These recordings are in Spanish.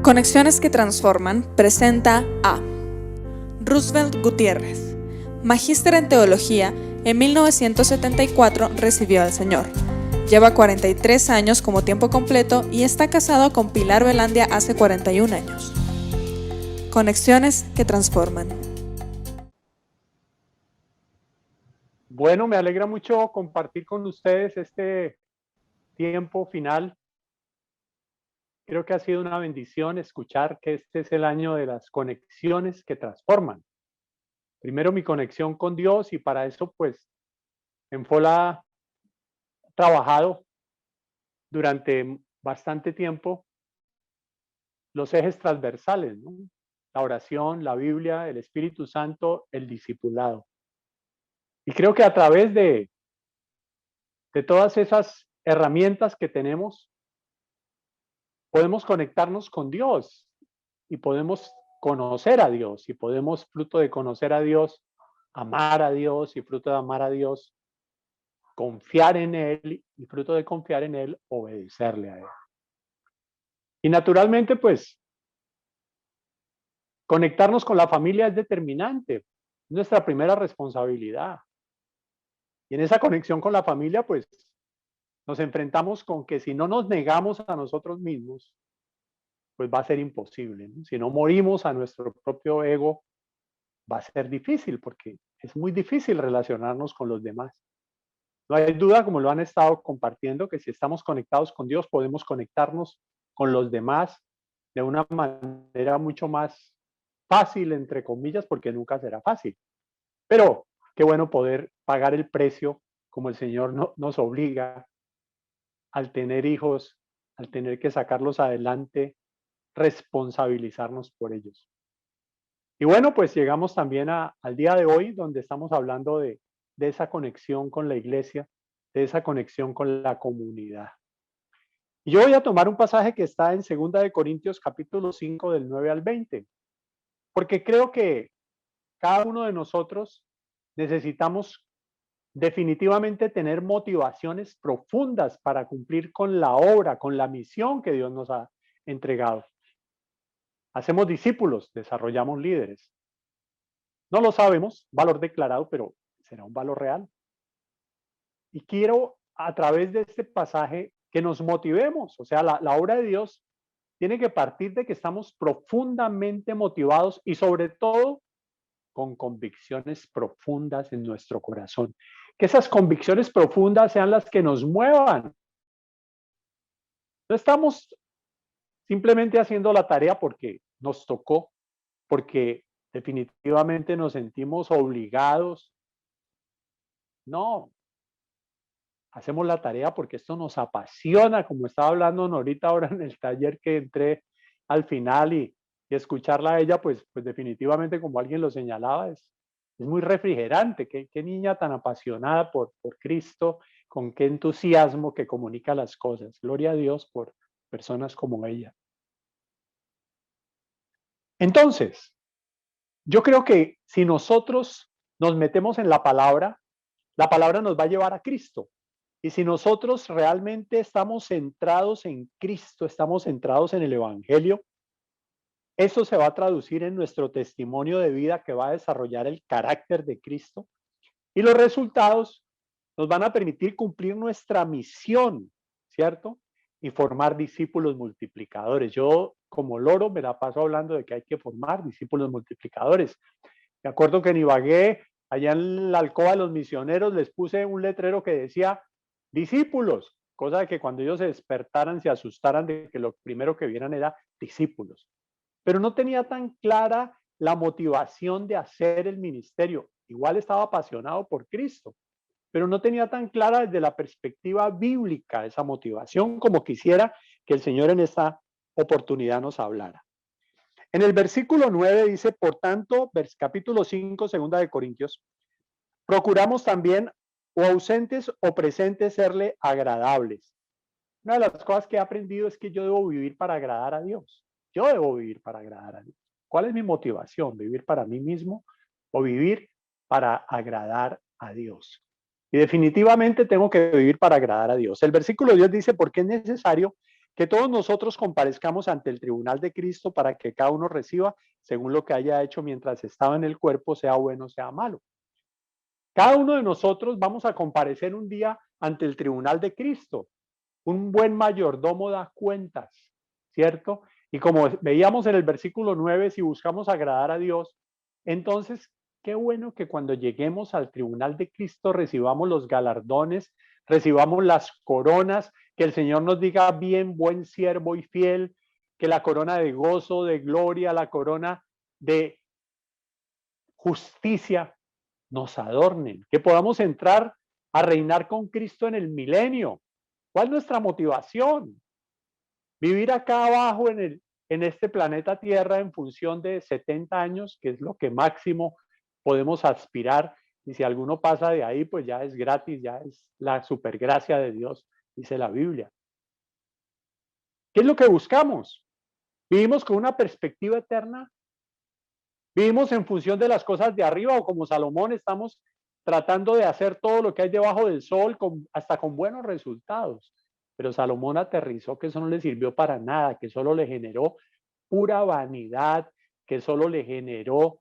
Conexiones que Transforman presenta a Roosevelt Gutiérrez, magíster en teología. En 1974 recibió al Señor. Lleva 43 años como tiempo completo y está casado con Pilar Velandia hace 41 años. Conexiones que Transforman. Bueno, me alegra mucho compartir con ustedes este tiempo final. Creo que ha sido una bendición escuchar que este es el año de las conexiones que transforman. Primero mi conexión con Dios, y para eso pues en FOLA he trabajado durante bastante tiempo los ejes transversales, ¿no? La oración, la Biblia, el Espíritu Santo, el discipulado. Y creo que a través de todas esas herramientas que tenemos, podemos conectarnos con Dios y podemos conocer a Dios, y podemos, fruto de conocer a Dios, amar a Dios, y fruto de amar a Dios, confiar en Él, y fruto de confiar en Él, obedecerle a Él. Y naturalmente, pues, conectarnos con la familia es determinante, nuestra primera responsabilidad. Y en esa conexión con la familia, pues, nos enfrentamos con que si no nos negamos a nosotros mismos, pues va a ser imposible, ¿no? Si no morimos a nuestro propio ego, va a ser difícil, porque es muy difícil relacionarnos con los demás. No hay duda, como lo han estado compartiendo, que si estamos conectados con Dios, podemos conectarnos con los demás de una manera mucho más fácil, entre comillas, porque nunca será fácil. Pero qué bueno poder pagar el precio como el Señor nos obliga al tener hijos, al tener que sacarlos adelante, responsabilizarnos por ellos. Y bueno, pues llegamos también al día de hoy, donde estamos hablando de esa conexión con la iglesia, de esa conexión con la comunidad. Y yo voy a tomar un pasaje que está en 2 de Corintios capítulo 5 del 9 al 20, porque creo que cada uno de nosotros necesitamos definitivamente tener motivaciones profundas para cumplir con la obra, con la misión que Dios nos ha entregado. Hacemos discípulos, desarrollamos líderes. No lo sabemos, valor declarado, pero ¿será un valor real? Y quiero, a través de este pasaje, que nos motivemos. O sea, la obra de Dios tiene que partir de que estamos profundamente motivados y sobre todo con convicciones profundas en nuestro corazón. Que esas convicciones profundas sean las que nos muevan. No estamos simplemente haciendo la tarea porque nos tocó, porque definitivamente nos sentimos obligados. No, hacemos la tarea porque esto nos apasiona, como estaba hablando ahorita ahora en el taller que entré al final, y escucharla a ella, pues definitivamente, como alguien lo señalaba, es muy refrigerante. Qué niña tan apasionada por Cristo, con qué entusiasmo que comunica las cosas. Gloria a Dios por personas como ella. Entonces, yo creo que si nosotros nos metemos en la palabra nos va a llevar a Cristo. Y si nosotros realmente estamos centrados en Cristo, estamos centrados en el Evangelio, eso se va a traducir en nuestro testimonio de vida, que va a desarrollar el carácter de Cristo. Y los resultados nos van a permitir cumplir nuestra misión, ¿cierto? Y formar discípulos multiplicadores. Yo, como loro, me la paso hablando de que hay que formar discípulos multiplicadores. Me acuerdo que en Ibagué, allá en la alcoba de los misioneros, les puse un letrero que decía discípulos, cosa de que cuando ellos se despertaran se asustaran de que lo primero que vieran era discípulos. Pero no tenía tan clara la motivación de hacer el ministerio. Igual estaba apasionado por Cristo, pero no tenía tan clara desde la perspectiva bíblica esa motivación, como quisiera que el Señor en esta oportunidad nos hablara. En el versículo 9 dice: por tanto, capítulo 5, 2 de Corintios, procuramos también, o ausentes o presentes, serle agradables. Una de las cosas que he aprendido es que yo debo vivir para agradar a Dios. Yo debo vivir para agradar a Dios. ¿Cuál es mi motivación? ¿Vivir para mí mismo o vivir para agradar a Dios? Y definitivamente tengo que vivir para agradar a Dios. El versículo 10 dice: porque es necesario que todos nosotros comparezcamos ante el tribunal de Cristo para que cada uno reciba según lo que haya hecho mientras estaba en el cuerpo, sea bueno, sea malo. Cada uno de nosotros vamos a comparecer un día ante el tribunal de Cristo. Un buen mayordomo da cuentas, ¿cierto? Y como veíamos en el versículo 9, si buscamos agradar a Dios, entonces qué bueno que cuando lleguemos al tribunal de Cristo recibamos los galardones, recibamos las coronas, que el Señor nos diga bien, buen siervo y fiel, que la corona de gozo, de gloria, la corona de justicia nos adornen, que podamos entrar a reinar con Cristo en el milenio. ¿Cuál es nuestra motivación? Vivir acá abajo en este planeta Tierra en función de 70 años, que es lo que máximo podemos aspirar. Y si alguno pasa de ahí, pues ya es gratis, ya es la supergracia de Dios, dice la Biblia. ¿Qué es lo que buscamos? ¿Vivimos con una perspectiva eterna? ¿Vivimos en función de las cosas de arriba o como Salomón estamos tratando de hacer todo lo que hay debajo del sol hasta con buenos resultados? Pero Salomón aterrizó que eso no le sirvió para nada, que solo le generó pura vanidad, que solo le generó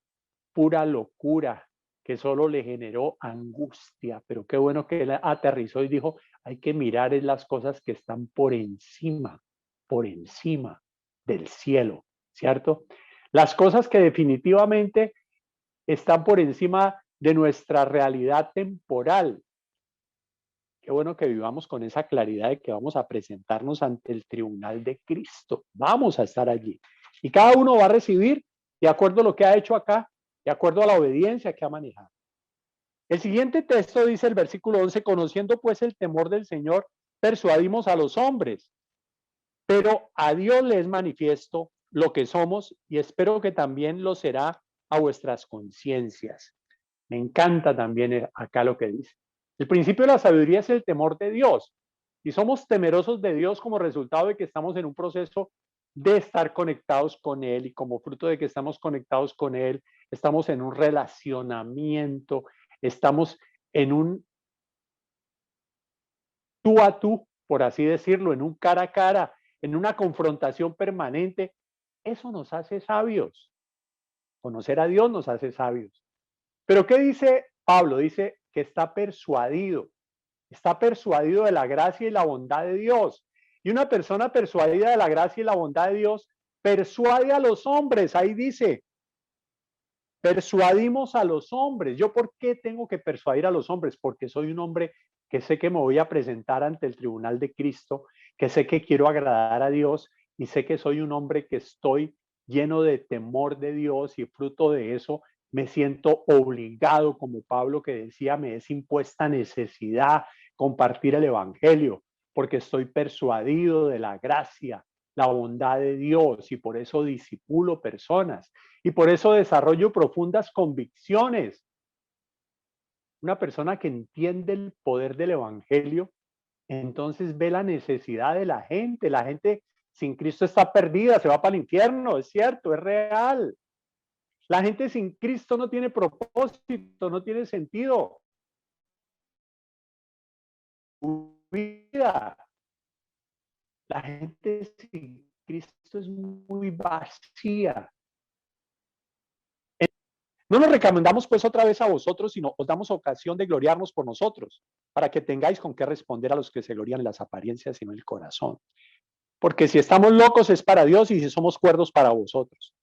pura locura, que solo le generó angustia. Pero qué bueno que él aterrizó y dijo, hay que mirar en las cosas que están por encima del cielo, ¿cierto? Las cosas que definitivamente están por encima de nuestra realidad temporal. Qué bueno que vivamos con esa claridad de que vamos a presentarnos ante el tribunal de Cristo. Vamos a estar allí. Y cada uno va a recibir de acuerdo a lo que ha hecho acá, de acuerdo a la obediencia que ha manejado. El siguiente texto dice el versículo 11, conociendo pues el temor del Señor, persuadimos a los hombres, pero a Dios le es manifiesto lo que somos y espero que también lo será a vuestras conciencias. Me encanta también acá lo que dice. El principio de la sabiduría es el temor de Dios. Y somos temerosos de Dios como resultado de que estamos en un proceso de estar conectados con Él y como fruto de que estamos conectados con Él, estamos en un relacionamiento, estamos en un tú a tú, por así decirlo, en un cara a cara, en una confrontación permanente. Eso nos hace sabios. Conocer a Dios nos hace sabios. Pero ¿qué dice Pablo? Dice que está persuadido de la gracia y la bondad de Dios. Y una persona persuadida de la gracia y la bondad de Dios persuade a los hombres. Ahí dice, persuadimos a los hombres. ¿Yo por qué tengo que persuadir a los hombres? Porque soy un hombre que sé que me voy a presentar ante el tribunal de Cristo, que sé que quiero agradar a Dios y sé que soy un hombre que estoy lleno de temor de Dios y fruto de eso me siento obligado, como Pablo que decía, me es impuesta necesidad compartir el evangelio, porque estoy persuadido de la gracia, la bondad de Dios y por eso disipulo personas y por eso desarrollo profundas convicciones. Una persona que entiende el poder del evangelio, entonces ve la necesidad de la gente sin Cristo está perdida, se va para el infierno, es cierto, es real. La gente sin Cristo no tiene propósito, no tiene sentido. Vida. La gente sin Cristo es muy vacía. No nos recomendamos pues otra vez a vosotros, sino os damos ocasión de gloriarnos por nosotros, para que tengáis con qué responder a los que se glorían en las apariencias y no en el corazón. Porque si estamos locos es para Dios y si somos cuerdos para vosotros.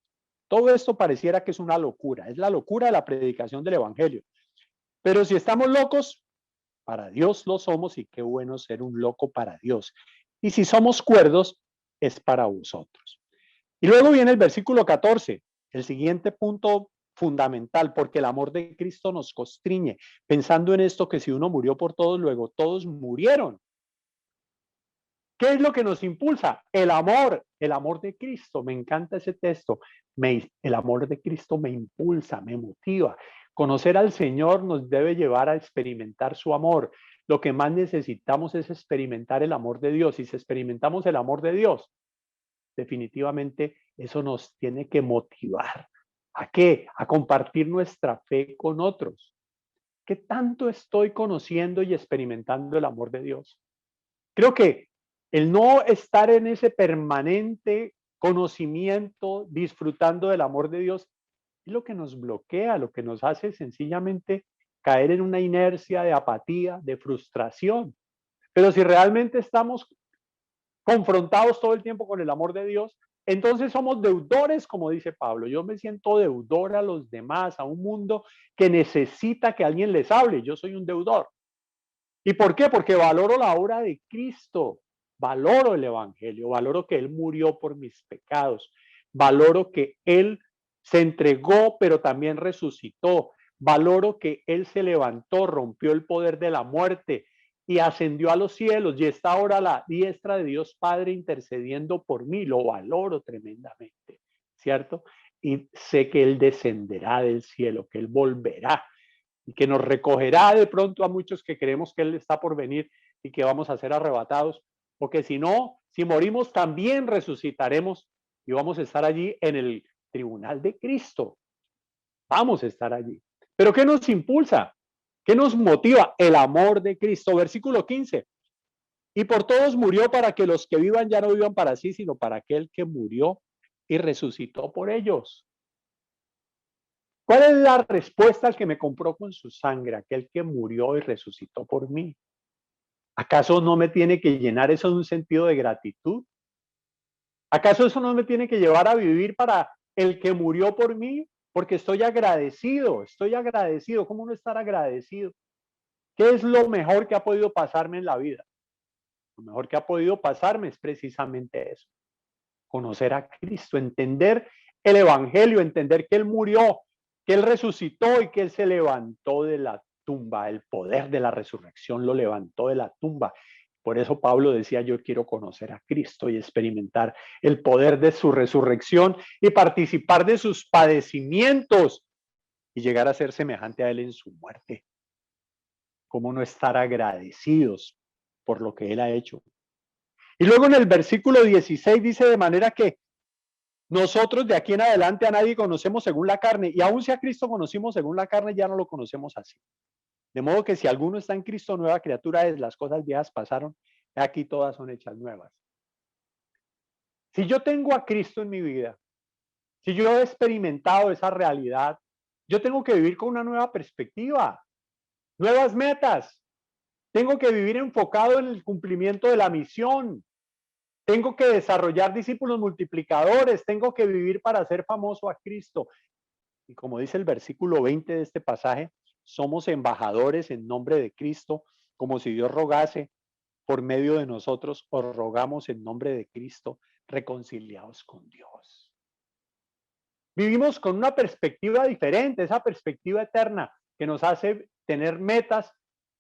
Todo esto pareciera que es una locura, es la locura de la predicación del evangelio. Pero si estamos locos, para Dios lo somos y qué bueno ser un loco para Dios. Y si somos cuerdos, es para vosotros. Y luego viene el versículo 14, el siguiente punto fundamental, porque el amor de Cristo nos constriñe, pensando en esto que si uno murió por todos, luego todos murieron. ¿Qué es lo que nos impulsa? El amor de Cristo. Me encanta ese texto. El amor de Cristo me impulsa, me motiva. Conocer al Señor nos debe llevar a experimentar su amor. Lo que más necesitamos es experimentar el amor de Dios. Y si experimentamos el amor de Dios, definitivamente eso nos tiene que motivar. ¿A qué? A compartir nuestra fe con otros. ¿Qué tanto estoy conociendo y experimentando el amor de Dios? Creo que El no estar en ese permanente conocimiento, disfrutando del amor de Dios, es lo que nos bloquea, lo que nos hace sencillamente caer en una inercia de apatía, de frustración. Pero si realmente estamos confrontados todo el tiempo con el amor de Dios, entonces somos deudores, como dice Pablo. Yo me siento deudor a los demás, a un mundo que necesita que alguien les hable. Yo soy un deudor. ¿Y por qué? Porque valoro la obra de Cristo, valoro el Evangelio, valoro que Él murió por mis pecados, valoro que Él se entregó, pero también resucitó, valoro que Él se levantó, rompió el poder de la muerte y ascendió a los cielos y está ahora a la diestra de Dios Padre intercediendo por mí, lo valoro tremendamente, ¿cierto? Y sé que Él descenderá del cielo, que Él volverá y que nos recogerá de pronto a muchos que creemos que Él está por venir y que vamos a ser arrebatados, porque si no, si morimos también resucitaremos y vamos a estar allí en el tribunal de Cristo. Vamos a estar allí. Pero ¿qué nos impulsa? ¿Qué nos motiva? El amor de Cristo. Versículo 15. Y por todos murió para que los que vivan ya no vivan para sí, sino para aquel que murió y resucitó por ellos. ¿Cuál es la respuesta al que me compró con su sangre, aquel que murió y resucitó por mí? ¿Acaso no me tiene que llenar eso de un sentido de gratitud? ¿Acaso eso no me tiene que llevar a vivir para el que murió por mí? Porque estoy agradecido, estoy agradecido. ¿Cómo no estar agradecido? ¿Qué es lo mejor que ha podido pasarme en la vida? Lo mejor que ha podido pasarme es precisamente eso, conocer a Cristo, entender el Evangelio, entender que Él murió, que Él resucitó y que Él se levantó de la tumba. El poder de la resurrección lo levantó de la tumba. Por eso Pablo decía, yo quiero conocer a Cristo y experimentar el poder de su resurrección y participar de sus padecimientos y llegar a ser semejante a Él en su muerte. ¿Cómo no estar agradecidos por lo que Él ha hecho? Y luego en el versículo 16 dice, de manera que nosotros de aquí en adelante a nadie conocemos según la carne, y aun si a Cristo conocimos según la carne, ya no lo conocemos así. De modo que si alguno está en Cristo, nueva criatura es, las cosas viejas pasaron, aquí todas son hechas nuevas. Si yo tengo a Cristo en mi vida, si yo he experimentado esa realidad, yo tengo que vivir con una nueva perspectiva, nuevas metas. Tengo que vivir enfocado en el cumplimiento de la misión. Tengo que desarrollar discípulos multiplicadores. Tengo que vivir para hacer famoso a Cristo. Y como dice el versículo 20 de este pasaje, somos embajadores en nombre de Cristo, como si Dios rogase por medio de nosotros, os rogamos en nombre de Cristo, reconciliados con Dios. Vivimos con una perspectiva diferente, esa perspectiva eterna que nos hace tener metas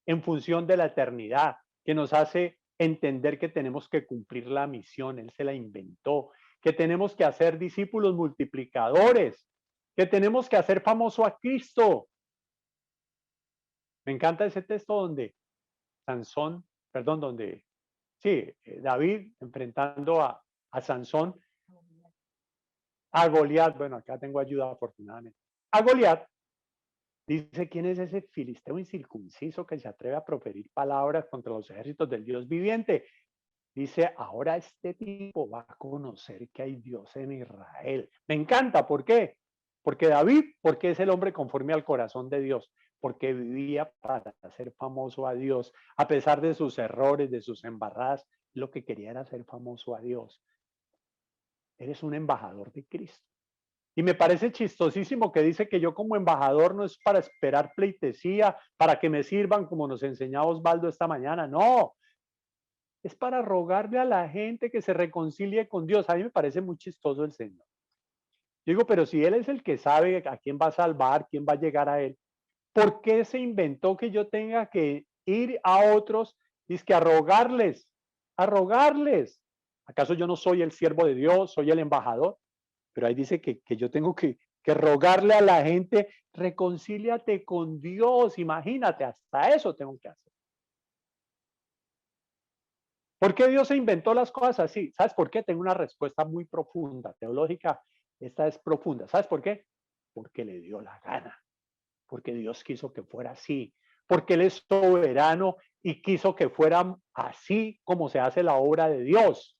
en función de la eternidad, que nos hace entender que tenemos que cumplir la misión, Él se la inventó, que tenemos que hacer discípulos multiplicadores, que tenemos que hacer famoso a Cristo. Me encanta ese texto donde Sansón, perdón, donde, sí, David enfrentando a Sansón, a Goliat, bueno, acá tengo ayuda afortunadamente, a Goliat, dice, ¿quién es ese filisteo incircunciso que se atreve a proferir palabras contra los ejércitos del Dios viviente? Dice, ahora este tipo va a conocer que hay Dios en Israel. Me encanta, ¿por qué? Porque David, porque es el hombre conforme al corazón de Dios, porque vivía para hacer famoso a Dios, a pesar de sus errores, de sus embarradas, lo que quería era hacer famoso a Dios. Eres un embajador de Cristo. Y me parece chistosísimo que dice que yo como embajador no es para esperar pleitesía, para que me sirvan como nos enseñaba Osvaldo esta mañana, no. Es para rogarle a la gente que se reconcilie con Dios. A mí me parece muy chistoso el Señor. Yo digo, pero si Él es el que sabe a quién va a salvar, quién va a llegar a Él, ¿por qué se inventó que yo tenga que ir a otros y es que a rogarles? A rogarles. ¿Acaso yo no soy el siervo de Dios, soy el embajador? Pero ahí dice que yo tengo que rogarle a la gente, reconcíliate con Dios, imagínate, hasta eso tengo que hacer. ¿Por qué Dios se inventó las cosas así? ¿Sabes por qué? Tengo una respuesta muy profunda, teológica. Esta es profunda. ¿Sabes por qué? Porque le dio la gana. Porque Dios quiso que fuera así. porque Él es soberano y quiso que fuera así como se hace la obra de Dios.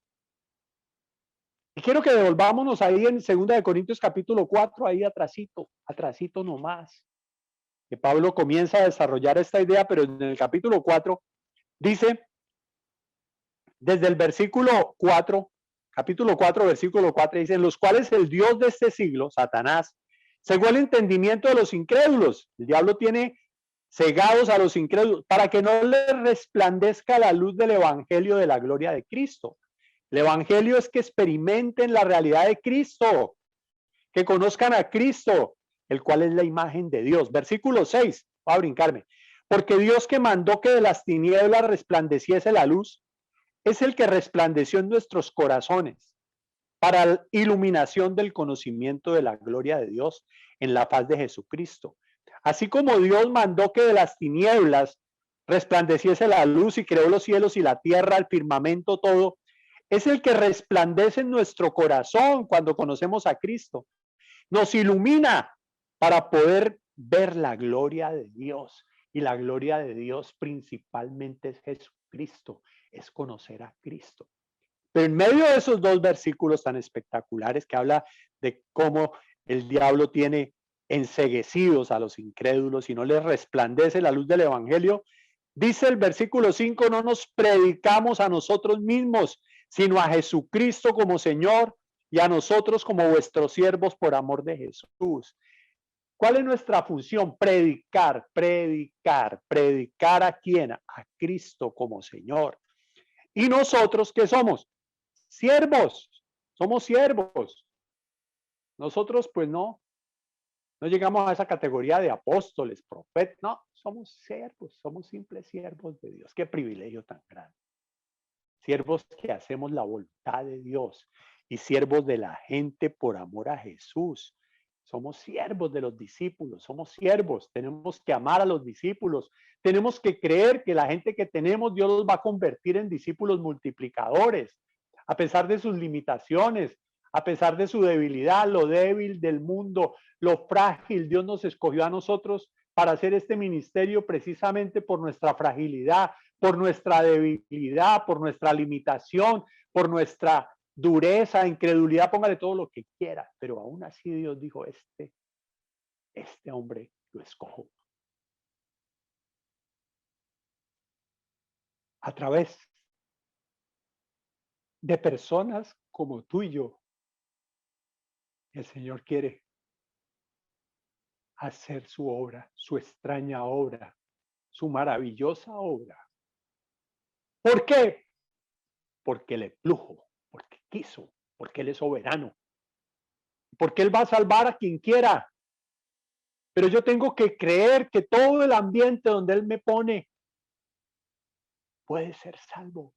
Y quiero que devolvámonos ahí en 2 Corintios capítulo 4, ahí atrasito nomás. Que Pablo comienza a desarrollar esta idea, pero en el capítulo 4 dice, desde el versículo 4, capítulo 4, versículo 4, dice, en los cuales el Dios de este siglo, Satanás, cegó el entendimiento de los incrédulos. El diablo tiene cegados a los incrédulos para que no les resplandezca la luz del evangelio de la gloria de Cristo. El evangelio es que experimenten la realidad de Cristo, que conozcan a Cristo, el cual es la imagen de Dios. Versículo 6, voy a brincarme. Porque Dios que mandó que de las tinieblas resplandeciese la luz, es el que resplandeció en nuestros corazones para la iluminación del conocimiento de la gloria de Dios en la faz de Jesucristo. Así como Dios mandó que de las tinieblas resplandeciese la luz y creó los cielos y la tierra, el firmamento, todo, es el que resplandece en nuestro corazón cuando conocemos a Cristo. Nos ilumina para poder ver la gloria de Dios. Y la gloria de Dios principalmente es Jesucristo, es conocer a Cristo. Pero en medio de esos dos versículos tan espectaculares que habla de cómo el diablo tiene enceguecidos a los incrédulos y no les resplandece la luz del evangelio, dice el versículo 5, no nos predicamos a nosotros mismos, sino a Jesucristo como Señor y a nosotros como vuestros siervos por amor de Jesús. ¿Cuál es nuestra función? Predicar. ¿Predicar a quién? A Cristo como Señor. ¿Y nosotros qué somos? Siervos. Somos siervos. Nosotros pues no llegamos a esa categoría de apóstoles, profetas. No, somos siervos, somos simples siervos de Dios. Qué privilegio tan grande. Siervos que hacemos la voluntad de Dios y siervos de la gente por amor a Jesús. Somos siervos de los discípulos, somos siervos, tenemos que amar a los discípulos, tenemos que creer que la gente que tenemos Dios los va a convertir en discípulos multiplicadores, a pesar de sus limitaciones, a pesar de su debilidad, lo débil del mundo, lo frágil. Dios nos escogió a nosotros para hacer este ministerio precisamente por nuestra fragilidad, por nuestra debilidad, por nuestra limitación, por nuestra dureza, incredulidad, póngale todo lo que quiera, pero aún así Dios dijo, este hombre lo escojo. A través de personas como tú y yo, el Señor quiere hacer su obra, su extraña obra, su maravillosa obra. ¿Por qué? Porque le plujo, porque quiso, porque Él es soberano, porque Él va a salvar a quien quiera. Pero yo tengo que creer que todo el ambiente donde Él me pone puede ser salvo.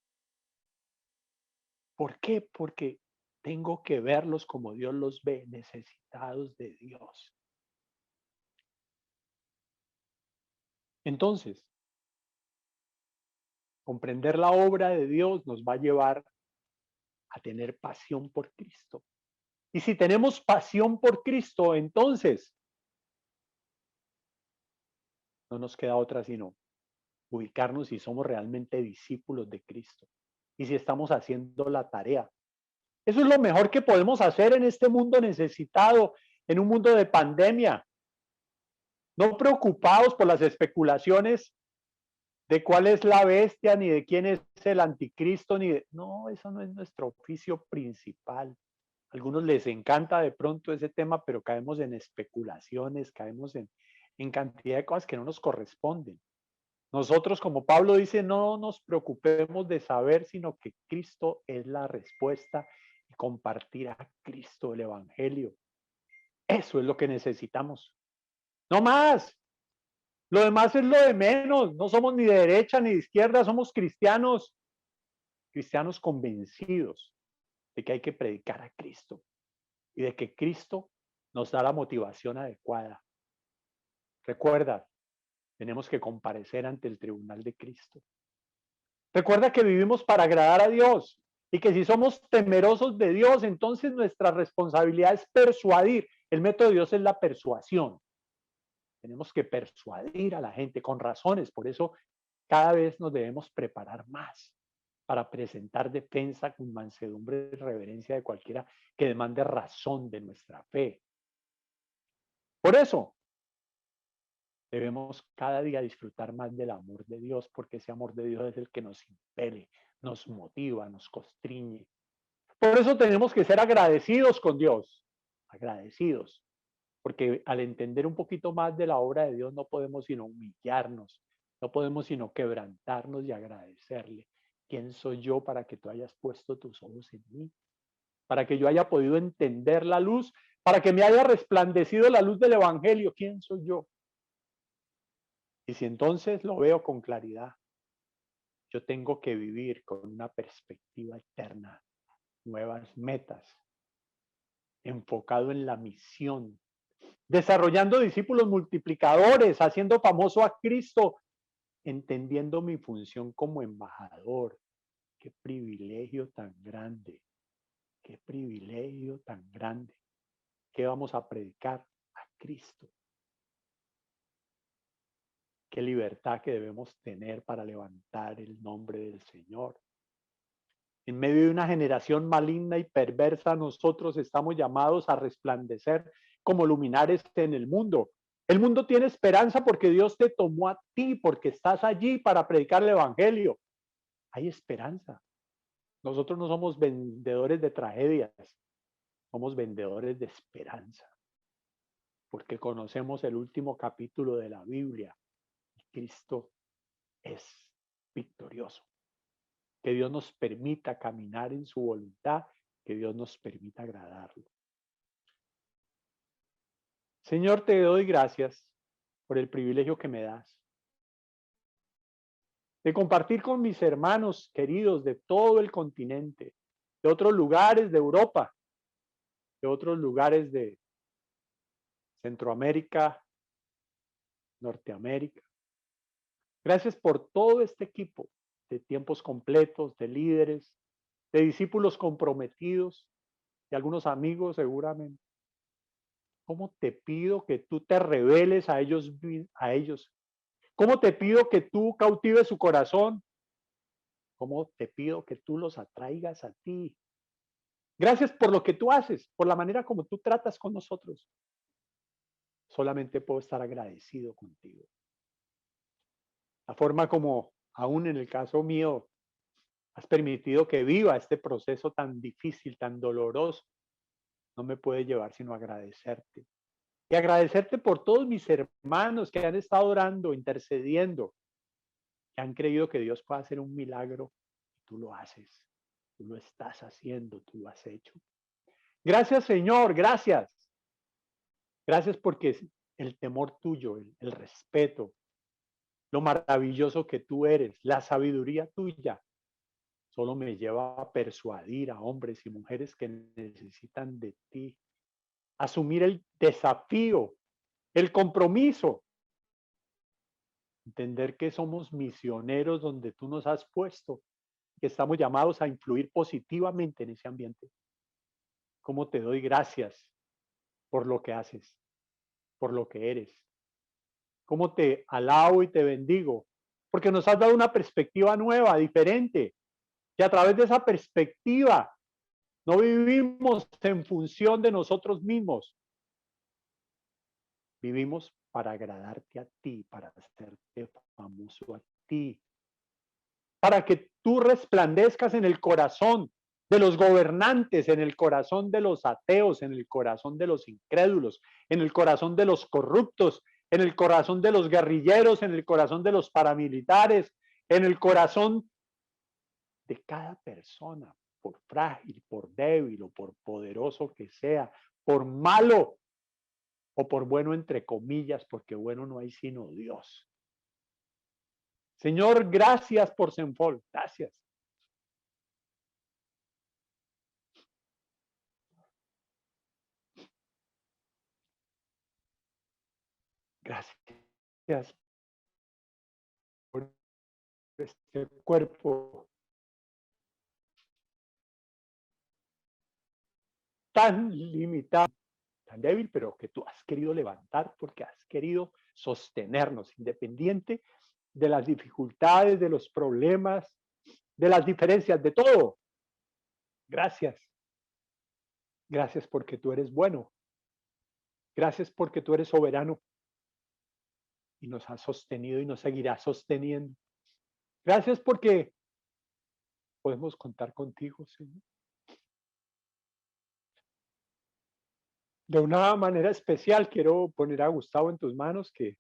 ¿Por qué? Porque tengo que verlos como Dios los ve, necesitados de Dios. Entonces, comprender la obra de Dios nos va a llevar a tener pasión por Cristo. Y si tenemos pasión por Cristo, entonces no nos queda otra sino ubicarnos si somos realmente discípulos de Cristo y si estamos haciendo la tarea. Eso es lo mejor que podemos hacer en este mundo necesitado, en un mundo de pandemia. No preocupados por las especulaciones de cuál es la bestia, ni de quién es el anticristo, ni de... No, eso no es nuestro oficio principal. A algunos les encanta de pronto ese tema, pero caemos en especulaciones, caemos en cantidad de cosas que no nos corresponden. Nosotros, como Pablo dice, no nos preocupemos de saber, sino que Cristo es la respuesta y compartir a Cristo el Evangelio. Eso es lo que necesitamos. No más. Lo demás es lo de menos. No somos ni de derecha ni de izquierda, somos cristianos. Cristianos convencidos de que hay que predicar a Cristo y de que Cristo nos da la motivación adecuada. Recuerda, tenemos que comparecer ante el tribunal de Cristo. Recuerda que vivimos para agradar a Dios y que si somos temerosos de Dios, entonces nuestra responsabilidad es persuadir. El método de Dios es la persuasión. tenemos que persuadir a la gente con razones. Por eso cada vez nos debemos preparar más para presentar defensa con mansedumbre y reverencia de cualquiera que demande razón de nuestra fe. Por eso debemos cada día disfrutar más del amor de Dios, porque ese amor de Dios es el que nos impele, nos motiva, nos constriñe. Por eso tenemos que ser agradecidos con Dios, agradecidos, porque al entender un poquito más de la obra de Dios no podemos sino humillarnos, no podemos sino quebrantarnos y agradecerle. ¿Quién soy yo para que tú hayas puesto tus ojos en mí? Para que yo haya podido entender la luz, para que me haya resplandecido la luz del Evangelio. ¿Quién soy yo? Y si entonces lo veo con claridad, yo tengo que vivir con una perspectiva eterna, nuevas metas, enfocado en la misión, desarrollando discípulos multiplicadores, haciendo famoso a Cristo, entendiendo mi función como embajador. Qué privilegio tan grande, qué privilegio tan grande. ¿Qué vamos a predicar? A Cristo. Qué libertad que debemos tener para levantar el nombre del Señor. En medio de una generación maligna y perversa, nosotros estamos llamados a resplandecer como luminares en el mundo. El mundo tiene esperanza porque Dios te tomó a ti, porque estás allí para predicar el Evangelio. Hay esperanza. Nosotros no somos vendedores de tragedias, somos vendedores de esperanza, porque conocemos el último capítulo de la Biblia. Cristo es victorioso. Que Dios nos permita caminar en su voluntad, que Dios nos permita agradarlo. Señor, te doy gracias por el privilegio que me das de compartir con mis hermanos queridos de todo el continente, de otros lugares de Europa, de otros lugares de Centroamérica, Norteamérica. Gracias por todo este equipo de tiempos completos, de líderes, de discípulos comprometidos, de algunos amigos seguramente. ¿Cómo te pido que tú te reveles a ellos, a ellos? ¿Cómo te pido que tú cautives su corazón? ¿Cómo te pido que tú los atraigas a ti? Gracias por lo que tú haces, por la manera como tú tratas con nosotros. Solamente puedo estar agradecido contigo. La forma como, aún en el caso mío, has permitido que viva este proceso tan difícil, tan doloroso, no me puede llevar sino a agradecerte. Y agradecerte por todos mis hermanos que han estado orando, intercediendo, que han creído que Dios puede hacer un milagro. Y tú lo haces, tú lo estás haciendo, tú lo has hecho. Gracias, Señor, gracias. Gracias porque el temor tuyo, el respeto, lo maravilloso que tú eres, la sabiduría tuya, solo me lleva a persuadir a hombres y mujeres que necesitan de ti, asumir el desafío, el compromiso, entender que somos misioneros donde tú nos has puesto, que estamos llamados a influir positivamente en ese ambiente. ¿Cómo te doy gracias por lo que haces, por lo que eres? ¿Cómo te alabo y te bendigo? Porque nos has dado una perspectiva nueva, diferente, y a través de esa perspectiva no vivimos en función de nosotros mismos. Vivimos para agradarte a ti, para hacerte famoso a ti, para que tú resplandezcas en el corazón de los gobernantes, en el corazón de los ateos, en el corazón de los incrédulos, en el corazón de los corruptos, en el corazón de los guerrilleros, en el corazón de los paramilitares, en el corazón de cada persona, por frágil, por débil o por poderoso que sea, por malo o por bueno entre comillas, porque bueno no hay sino Dios. Señor, gracias por Senfol, gracias. Gracias por este cuerpo tan limitado, tan débil, pero que tú has querido levantar porque has querido sostenernos, independiente de las dificultades, de los problemas, de las diferencias, de todo. Gracias. Gracias porque tú eres bueno. Gracias porque tú eres soberano y nos has sostenido y nos seguirás sosteniendo. Gracias porque podemos contar contigo, Señor. De una manera especial quiero poner a Gustavo en tus manos, que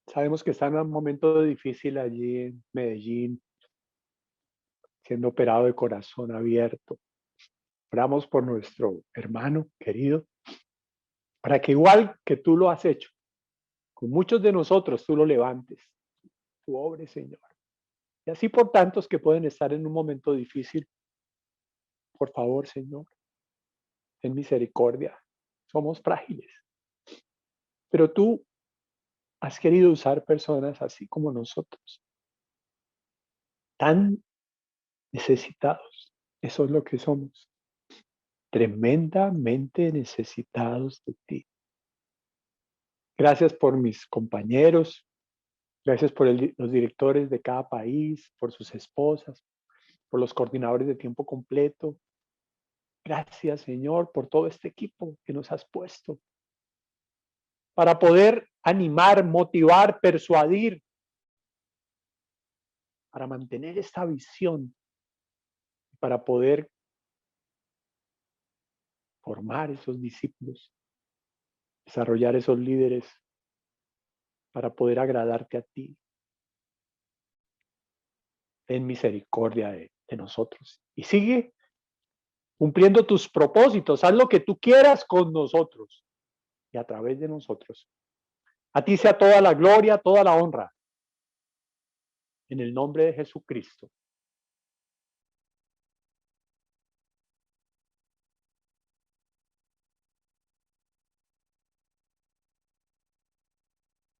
sabemos que está en un momento difícil allí en Medellín, siendo operado de corazón abierto. Oramos por nuestro hermano querido, para que igual que tú lo has hecho, con muchos de nosotros tú lo levantes, tu obra, Señor. Y así por tantos que pueden estar en un momento difícil, por favor, Señor, ten misericordia. Somos frágiles, pero tú has querido usar personas así como nosotros, tan necesitados. Eso es lo que somos, tremendamente necesitados de ti. Gracias por mis compañeros, gracias por los directores de cada país, por sus esposas, por los coordinadores de tiempo completo. Gracias, Señor, por todo este equipo que nos has puesto para poder animar, motivar, persuadir, para mantener esta visión, para poder formar esos discípulos, desarrollar esos líderes, para poder agradarte a ti. Ten misericordia de nosotros y sigue cumpliendo tus propósitos. Haz lo que tú quieras con nosotros y a través de nosotros. A ti sea toda la gloria, toda la honra. En el nombre de Jesucristo.